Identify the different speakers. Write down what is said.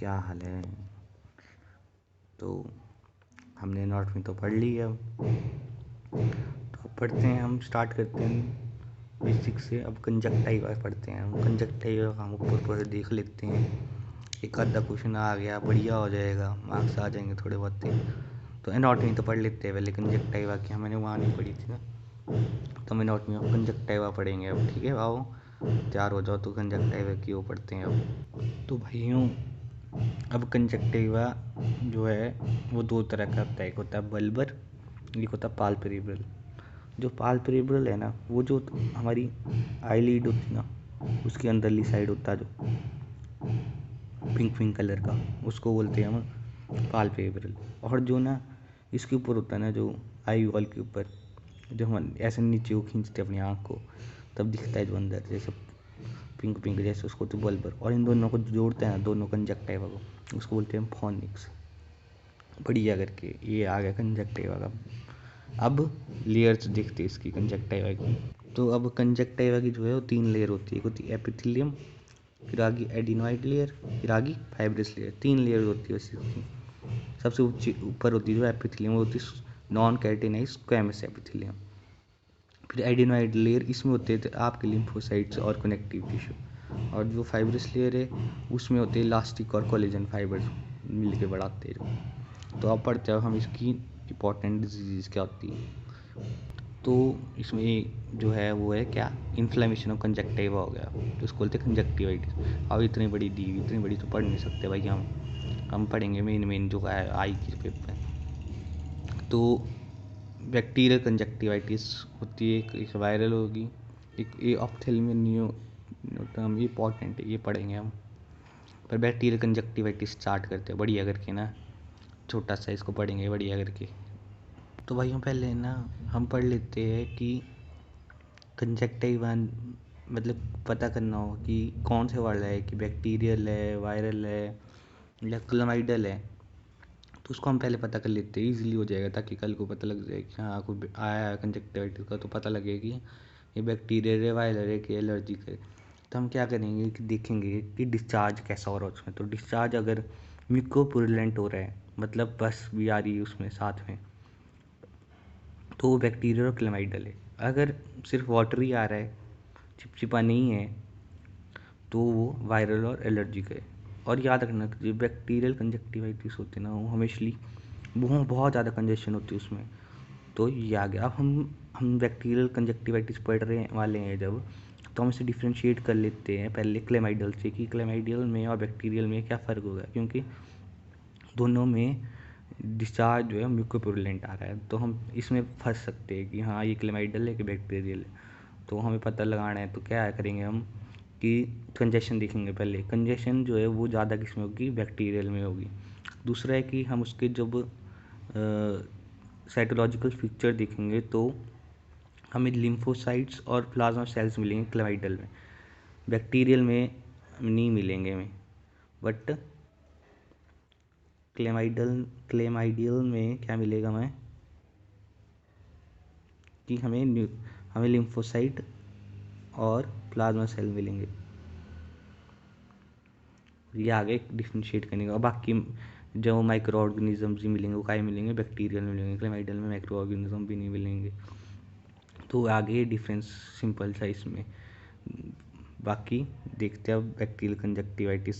Speaker 1: क्या हाल है। तो हमने एनाटॉमी तो पढ़ ली है। तो पढ़ते हैं, हम स्टार्ट करते हैं बेसिक से। अब कंजक्टाइवा पढ़ते हैं। हम कंजक्टाइवा का हम ऊपर देख लेते हैं। एक आधा क्वेश्चन आ गया बढ़िया हो जाएगा, मार्क्स आ जाएंगे थोड़े बहुत। तो एनाटॉमी तो पढ़ लेते हैं पहले कंजक्टाइवा की, मैंने वहाँ नहीं पढ़ी थी ना। तो हम एनाटॉमी में कंजक्टाइवा पढ़ेंगे अब। ठीक है, आओ तैयार हो जाओ। तो कंजक्टाइवा की वो पढ़ते हैं अब। तो भाइयों, अब कंजक्टिवा जो है वो दो तरह का होता है। एक होता है बल्बर, एक होता है पाल्पेब्रल। जो पाल्पेब्रल है ना, वो जो हमारी आईलिड होती है ना, उसके अंदरली साइड होता है जो पिंक पिंक कलर का, उसको बोलते हैं हम पाल्पेब्रल। और जो ना इसके ऊपर होता है ना, जो आई वॉल के ऊपर, जो हम ऐसे नीचे को खींचते हैं अपनी आँख को, तब दिखता है जो अंदर जैसे पिंक पिंक जैसे, उसको तो बल्बर। और इन दोनों को जोड़ते हैं ना, दोनों कंजक्टिवा को, उसको बोलते हैं फोनिक्स। बढ़िया करके ये आ गया कंजक्टिवा का। अब लेयर्स देखते हैं इसकी कंजक्टिवा की। तो अब कंजक्टिवा की जो है वो 3 लेयर होती है। एक होती है एपिथेलियम, फिर आगे एडिनोइड लेयर, फिर आगे फाइब्रस लेयर। 3 लेयर होती है इसकी। सबसे ऊंची ऊपर होती है जो एपिथेलियम, वो होती है नॉन कैटिनाइज स्क्वैमस एपिथेलियम। फिर एडिनोइड लेयर, इसमें होते हैं आपके लिम्फोसाइट्स और कनेक्टिव टिश्यू। और जो फाइब्रस लेयर है उसमें होते हैं इलास्टिक और कोलेजन फाइबर्स मिल के बढ़ाते हैं। तो अब पढ़ते हैं हम इसकी इंपॉर्टेंट डिजीज़ क्या होती है। तो इसमें जो है वो है क्या, इन्फ्लेमेशन ऑफ कंजक्टिवा हो गया, तो इसको बोलते हैं कंजक्टिवाइटिस। अब इतनी बड़ी दी, इतनी बड़ी तो पढ़ नहीं सकते भाई हम पढ़ेंगे मेन जो है आई के पेपर। तो बैक्टीरियल कंजक्टिवाइटिस होती है, एक वायरल होगी, एक ये ऑप्थेल्मिक इंपॉर्टेंट है, ये पढ़ेंगे हम। पर बैक्टीरियल कंजक्टिवाइटिस स्टार्ट करते हैं बढ़िया करके ना, छोटा सा इसको पढ़ेंगे बढ़िया करके। तो भाई हम पहले ना हम पढ़ लेते हैं कि कंजक्टिवा मतलब पता करना हो कि कौन से वाला है, कि बैक्टीरियल है, वायरल है या क्लोमाइडल है। तो उसको हम पहले पता कर लेते हैं, ईजिली हो जाएगा, ताकि कल को पता लग जाए कि हाँ कोई आया है कंजक्टिवाइटिस का, तो पता लगे कि ये बैक्टीरियल है, वायरल है, कि एलर्जी है। तो हम क्या करेंगे कि देखेंगे कि डिस्चार्ज कैसा हो रहा है उसमें। तो डिस्चार्ज अगर म्यूकोपुरुलेंट हो रहा है, मतलब बस भी आ रही है उसमें साथ में, तो वो बैक्टीरियल और क्लेमाइडल है। अगर सिर्फ वाटर ही आ रहा है, चिपचिपा नहीं है, तो वो वायरल और एलर्जिक है। और याद रखना कि जो बैक्टीरियल कंजक्टिवाइटिस होती है ना, वो हमेशा वो बहुत ज़्यादा कंजेशन होती है उसमें। तो ये आ गया। अब हम बैक्टीरियल कंजक्टिवाइटिस पढ़ रहे वाले हैं जब, तो हम इसे डिफ्रेंशिएट कर लेते हैं पहले क्लेमाइडल से, कि क्लेमाइडियल में और बैक्टीरियल में क्या फ़र्क होगा, क्योंकि दोनों में डिस्चार्ज जो है म्यूकोपुरुलेंट आ रहा है। तो हम इसमें फंस सकते हैं कि हाँ ये क्लेमाइडल है कि बैक्टीरियल है। तो हमें पता लगाना है, तो क्या करेंगे हम कि कंजेशन देखेंगे पहले। कंजेशन जो है वो ज़्यादा किस में होगी, बैक्टीरियल में होगी। दूसरा है कि हम उसके जब साइटोलॉजिकल फीचर देखेंगे तो हमें लिम्फोसाइट्स और प्लाज्मा सेल्स मिलेंगे क्लेमाइडल में, बैक्टीरियल में नहीं मिलेंगे हमें। बट क्लेमाइडियल में क्या मिलेगा हमें, कि हमें लिम्फोसाइट और प्लाज्मा सेल मिलेंगे। ये आगे डिफ्रेंशिएट करने का। बाकी जो माइक्रो ऑर्गेनिज्म ही मिलेंगे, वो काय मिलेंगे, बैक्टीरियल मिलेंगे। क्लेमाइडल में माइक्रो ऑर्गेनिज्म भी नहीं मिलेंगे। तो आगे डिफरेंस सिंपल सा इसमें। बाकी देखते हैं अब बैक्टीरियल कंजक्टिवाइटिस